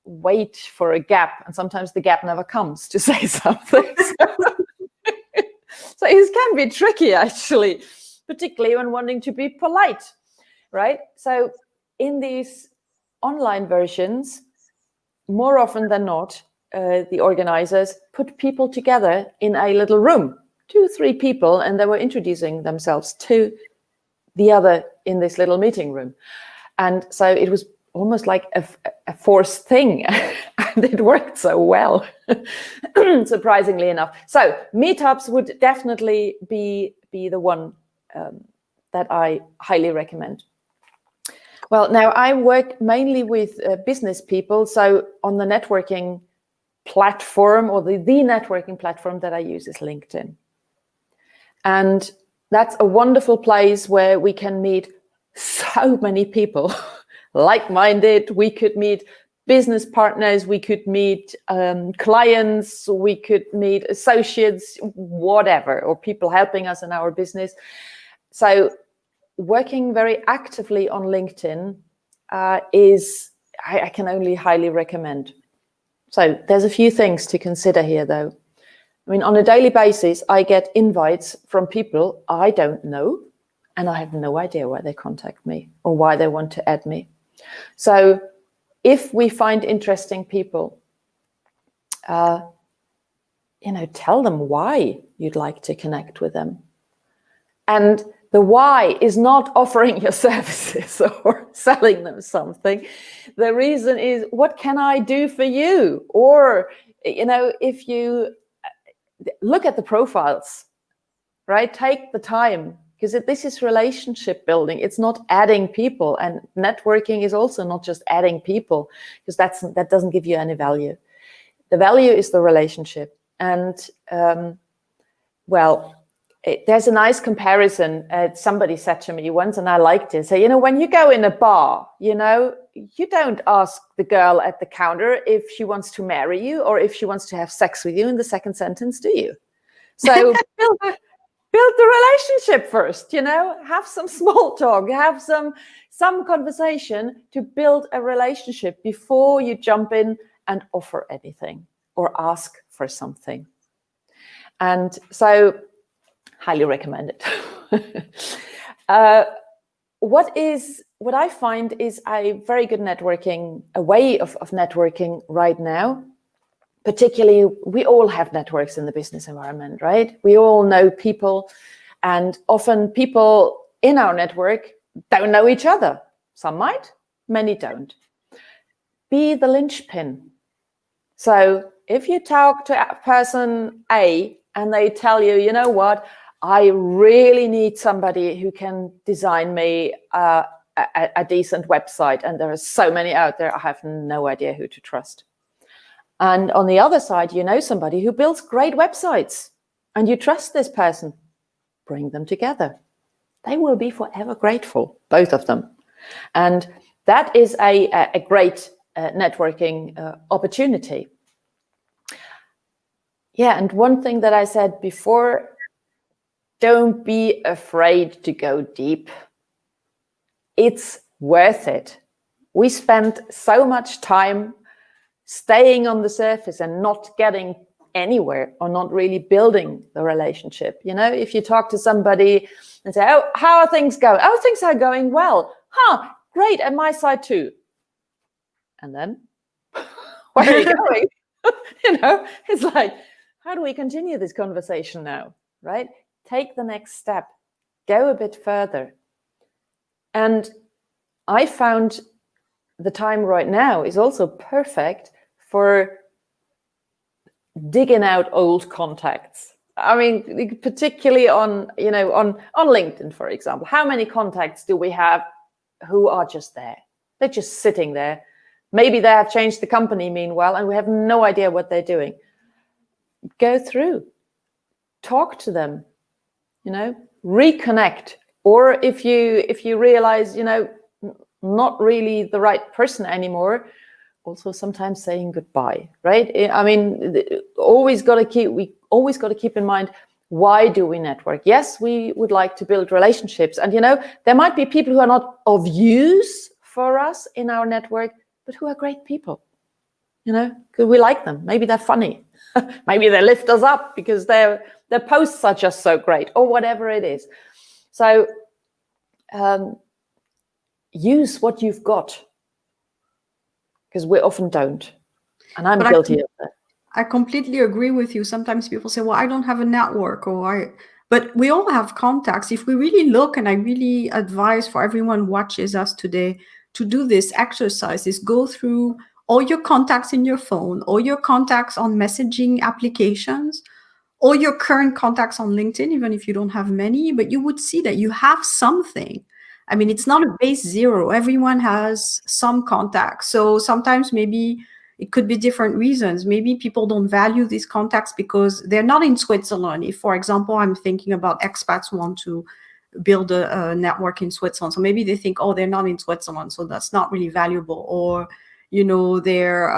wait for a gap. And sometimes the gap never comes to say something. So it can be tricky, actually, particularly when wanting to be polite, right? So in these online versions, more often than not, the organizers put people together in a little room, 2-3 people, and they were introducing themselves to the other in this little meeting room. And so it was almost like a forced thing, and it worked so well, surprisingly enough. So meetups would definitely be the one that I highly recommend. Well, now I work mainly with business people. So on the networking platform or the networking platform that I use is LinkedIn. And that's a wonderful place where we can meet so many people, like-minded. We could meet business partners, we could meet clients, we could meet associates, whatever, or people helping us in our business. So working very actively on LinkedIn I can only highly recommend. So there's a few things to consider here, though. I mean, on a daily basis, I get invites from people I don't know, and I have no idea why they contact me or why they want to add me. So if we find interesting people, tell them why you'd like to connect with them. And the why is not offering your services or selling them something. The reason is, what can I do for you? Or, if you look at the profiles, right? Take the time, because this is relationship building. It's not adding people, and networking is also not just adding people, because that doesn't give you any value. The value is the relationship. And there's a nice comparison. Somebody said to me once, and I liked it. So, when you go in a bar, you don't ask the girl at the counter if she wants to marry you or if she wants to have sex with you in the second sentence, do you? So build the relationship first, have some small talk, have some conversation to build a relationship before you jump in and offer anything or ask for something. And so highly recommend it. What I find is a very good a way of networking right now. Particularly, we all have networks in the business environment, right? We all know people, and often people in our network don't know each other. Some might, many don't. Be the linchpin. So if you talk to person A and they tell you, you know what, I really need somebody who can design me a decent website, and there are so many out there, I have no idea who to trust. And on the other side, you know somebody who builds great websites and you trust this person. Bring them together. They will be forever grateful, both of them. And that is a great networking opportunity. Yeah, and one thing that I said before, don't be afraid to go deep. It's worth it. We spend so much time staying on the surface and not getting anywhere, or not really building the relationship. If you talk to somebody and say, oh, how are things going? Oh, things are going well. Huh, great, at my side too. And then, where are you going? It's like, how do we continue this conversation now, right? Take the next step, go a bit further. And I found the time right now is also perfect for digging out old contacts. I mean, particularly on LinkedIn, for example. How many contacts do we have who are just there? They're just sitting there. Maybe they have changed the company meanwhile, and we have no idea what they're doing. Go through, talk to them, reconnect. Or if you realize, not really the right person anymore, also sometimes saying goodbye, right? I mean, we always got to keep in mind, why do we network? Yes, we would like to build relationships, and there might be people who are not of use for us in our network, but who are great people. Because we like them. Maybe they're funny. Maybe they lift us up because their posts are just so great, or whatever it is. So use what you've got, because we often don't. And I'm guilty of that. I completely agree with you. Sometimes people say, well, I don't have a network, but we all have contacts. If we really look, and I really advise for everyone who watches us today to do this exercise, is go through all your contacts in your phone, all your contacts on messaging applications, all your current contacts on LinkedIn, even if you don't have many, but you would see that you have something. I mean, it's not a base zero. Everyone has some contacts. So sometimes maybe it could be different reasons. Maybe people don't value these contacts because they're not in Switzerland. If, for example, I'm thinking about expats who want to build a network in Switzerland. So maybe they think, oh, they're not in Switzerland, so that's not really valuable. Or, they're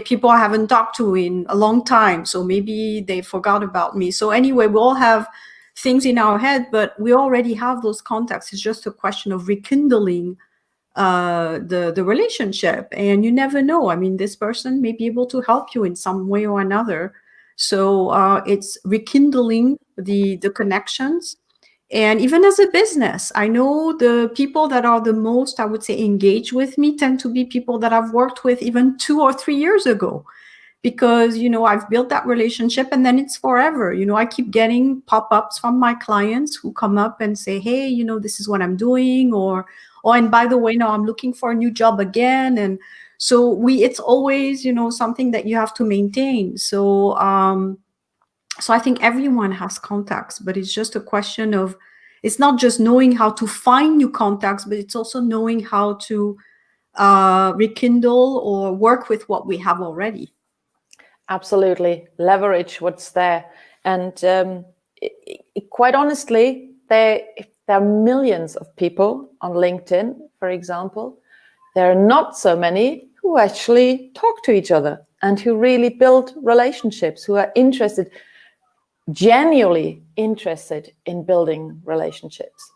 people I haven't talked to in a long time. So maybe they forgot about me. So anyway, we all have things in our head, but we already have those contacts. It's just a question of rekindling the relationship, and you never know. I mean, this person may be able to help you in some way or another. So it's rekindling the connections. And even as a business, I know the people that are the most, I would say, engaged with me tend to be people that I've worked with even 2 or 3 years ago. Because, I've built that relationship, and then it's forever. I keep getting pop-ups from my clients who come up and say, hey, this is what I'm doing, or and by the way, now I'm looking for a new job again. And so it's always, something that you have to maintain. So, so I think everyone has contacts, but it's just a question of, it's not just knowing how to find new contacts, but it's also knowing how to rekindle or work with what we have already. Absolutely. Leverage what's there. And quite honestly, there are millions of people on LinkedIn, for example. There are not so many who actually talk to each other and who really build relationships, who are interested. genuinely interested in building relationships.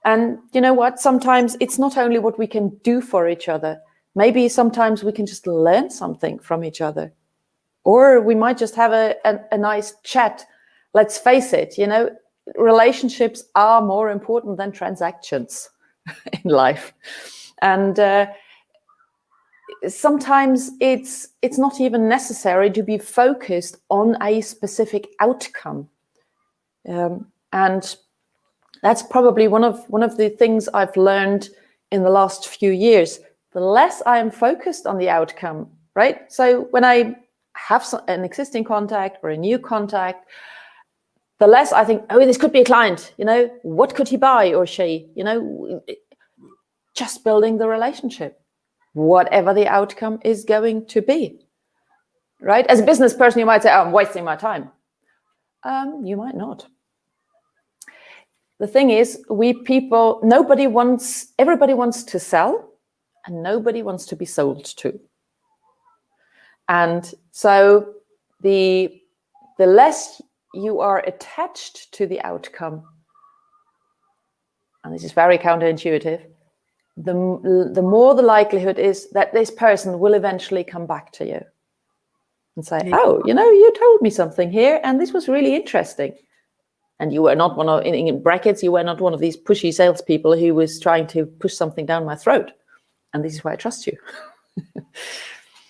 And you know what? Sometimes it's not only what we can do for each other. Maybe sometimes we can just learn something from each other. Or we might just have a nice chat. Let's face it, relationships are more important than transactions in life. And sometimes it's not even necessary to be focused on a specific outcome. And that's probably one of the things I've learned in the last few years. The less I am focused on the outcome, right? So when I have an existing contact or a new contact, the less I think, oh, this could be a client, what could he buy or she, just building the relationship, whatever the outcome is going to be, right? As a business person, you might say, oh, I'm wasting my time. You might not. The thing is, everybody wants to sell and nobody wants to be sold to. And so the less you are attached to the outcome, and this is very counterintuitive, the more the likelihood is that this person will eventually come back to you and say, oh, you told me something here and this was really interesting. And you were not in brackets, you were not one of these pushy salespeople who was trying to push something down my throat. And this is why I trust you.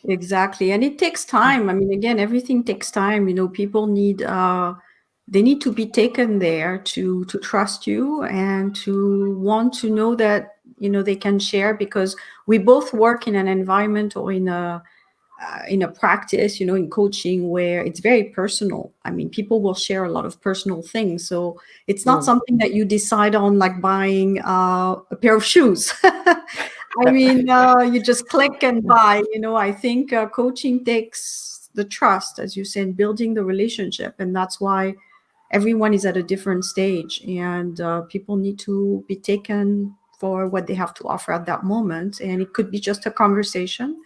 Exactly. And it takes time. I mean, again, everything takes time. People need to be taken there to trust you and to want to know that, they can share, because we both work in an environment or in a practice, in coaching, where it's very personal. I mean, people will share a lot of personal things. So it's not something that you decide on, like buying a pair of shoes. I mean, you just click and buy. I think coaching takes the trust, as you said, building the relationship. And that's why everyone is at a different stage. And people need to be taken for what they have to offer at that moment. And it could be just a conversation.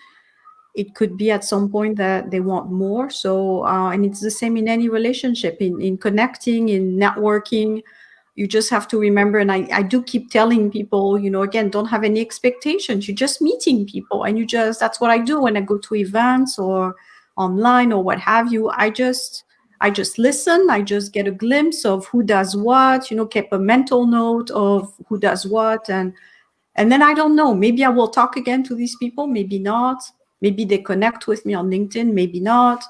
It could be at some point that they want more. So, and it's the same in any relationship, in connecting, in networking. You just have to remember, and I do keep telling people, again, don't have any expectations. You're just meeting people, and that's what I do when I go to events or online or what have you. I just listen. I just get a glimpse of who does what, keep a mental note of who does what. And then I don't know, maybe I will talk again to these people, maybe not. Maybe they connect with me on LinkedIn, maybe not.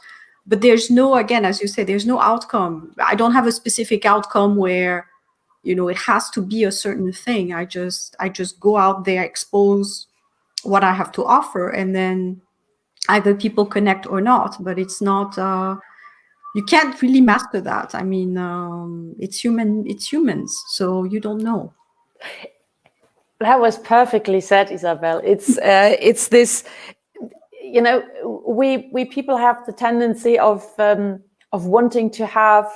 But there's no, again, as you say, there's no outcome. I don't have a specific outcome where, it has to be a certain thing. I just go out there, expose what I have to offer, and then either people connect or not. But it's not, you can't really master that. I mean, it's humans, so you don't know. That was perfectly said, Isabel. It's this, we people have the tendency of wanting to have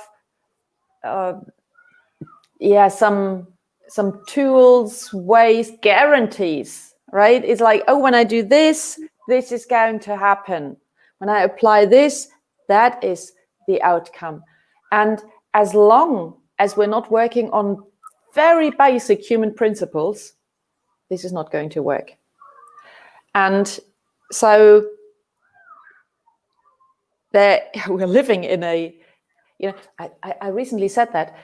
some tools, ways, guarantees, right? It's like, oh, when I do this is going to happen. When I apply this, that is the outcome. And as long as we're not working on very basic human principles, this is not going to work. And so we're living in a, I recently said that,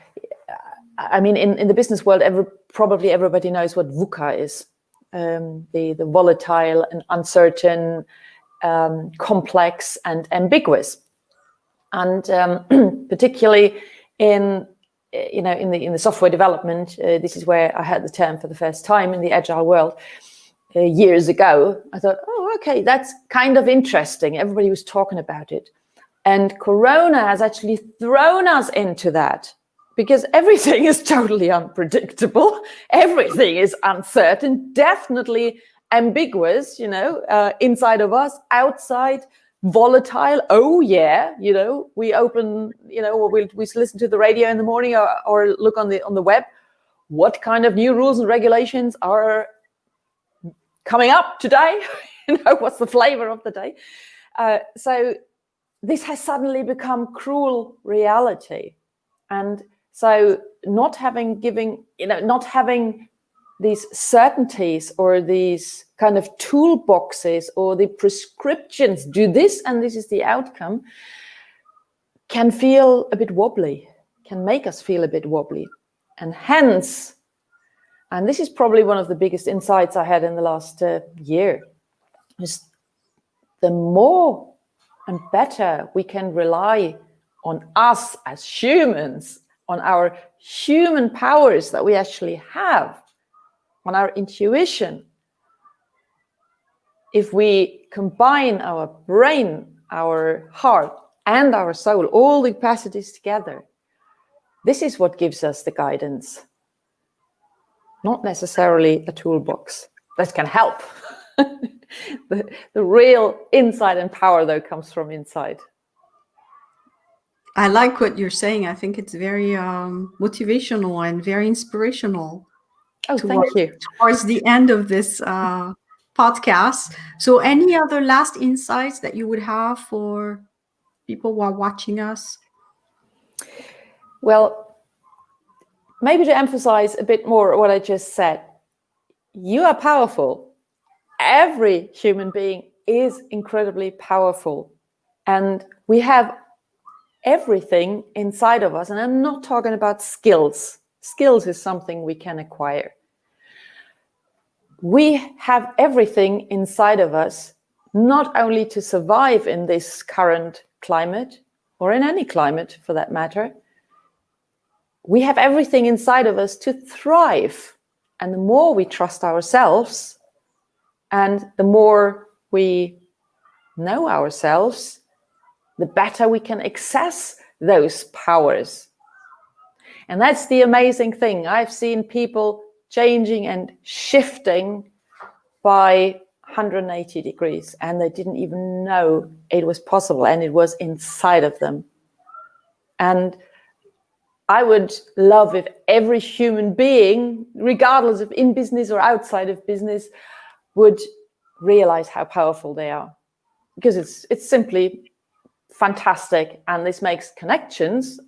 I mean, in the business world, probably everybody knows what VUCA is, the volatile and uncertain, complex and ambiguous. And particularly in the software development, this is where I heard the term for the first time in the agile world years ago. I thought, oh, okay, that's kind of interesting. Everybody was talking about it. And Corona has actually thrown us into that, because everything is totally unpredictable. Everything is uncertain, definitely ambiguous, inside of us, outside, volatile. Oh yeah, we open, or we listen to the radio in the morning or look on the web. What kind of new rules and regulations are coming up today? What's the flavor of the day? So this has suddenly become cruel reality. And so not having these certainties or these kind of toolboxes or the prescriptions, do this and this is the outcome, can feel a bit wobbly, can make us feel a bit wobbly. And hence, and this is probably one of the biggest insights I had in the last year, is the more and better we can rely on us as humans, on our human powers that we actually have, on our intuition. If we combine our brain, our heart, and our soul, all the capacities together, this is what gives us the guidance, not necessarily a toolbox that can help. The real insight and power, though, comes from inside. I like what you're saying. I think it's very motivational and very inspirational. Oh, thank you. Towards the end of this podcast. So any other last insights that you would have for people who are watching us? Well, maybe to emphasize a bit more what I just said. You are powerful. Every human being is incredibly powerful. And we have everything inside of us. And I'm not talking about skills. Skills is something we can acquire. We have everything inside of us, not only to survive in this current climate, or in any climate for that matter. We have everything inside of us to thrive. And the more we trust ourselves, and the more we know ourselves, the better we can access those powers. And that's the amazing thing. I've seen people changing and shifting by 180 degrees, and they didn't even know it was possible, and it was inside of them. And I would love if every human being, regardless of in business or outside of business, would realize how powerful they are, because it's simply fantastic, and this makes connections,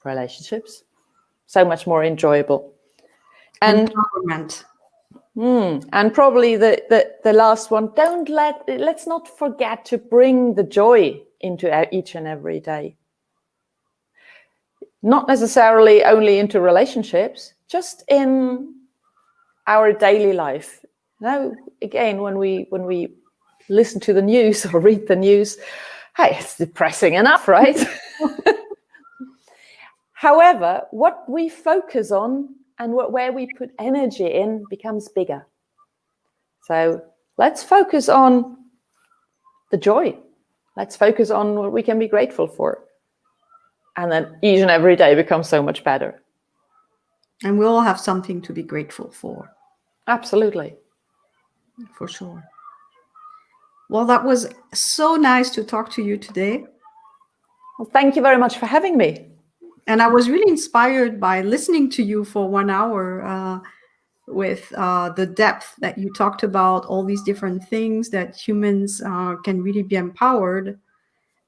relationships, so much more enjoyable. And probably the last one, let's not forget to bring the joy into each and every day. Not necessarily only into relationships, just in our daily life. Now, again, when we listen to the news or read the news, hey, it's depressing enough, right? However, what we focus on and where we put energy in becomes bigger. So let's focus on the joy. Let's focus on what we can be grateful for. And then each and every day becomes so much better. And we all have something to be grateful for. Absolutely. For sure. Well, that was so nice to talk to you today. Well, thank you very much for having me. And I was really inspired by listening to you for 1 hour with the depth that you talked about, all these different things that humans can really be empowered.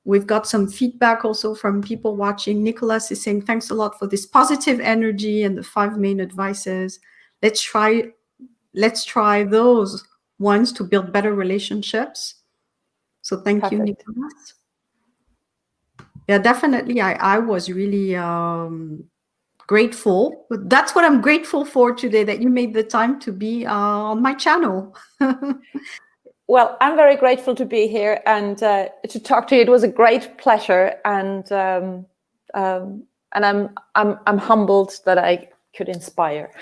We've got some feedback also from people watching. Nicholas is saying, thanks a lot for this positive energy and the 5 main advices. Let's try those ones to build better relationships. So thank you, Nicholas. Yeah, definitely. I was really grateful. That's what I'm grateful for today, that you made the time to be on my channel. Well, I'm very grateful to be here and to talk to you. It was a great pleasure, and I'm humbled that I could inspire.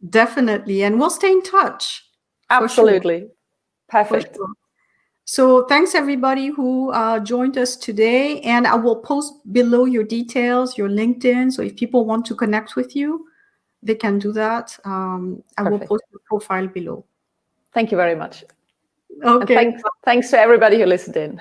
Definitely, and we'll stay in touch. Absolutely, sure. Perfect. Sure. So thanks everybody who joined us today, and I will post below your details, your LinkedIn. So if people want to connect with you, they can do that. I will post the profile below. Thank you very much. Okay. And thanks to everybody who listened in.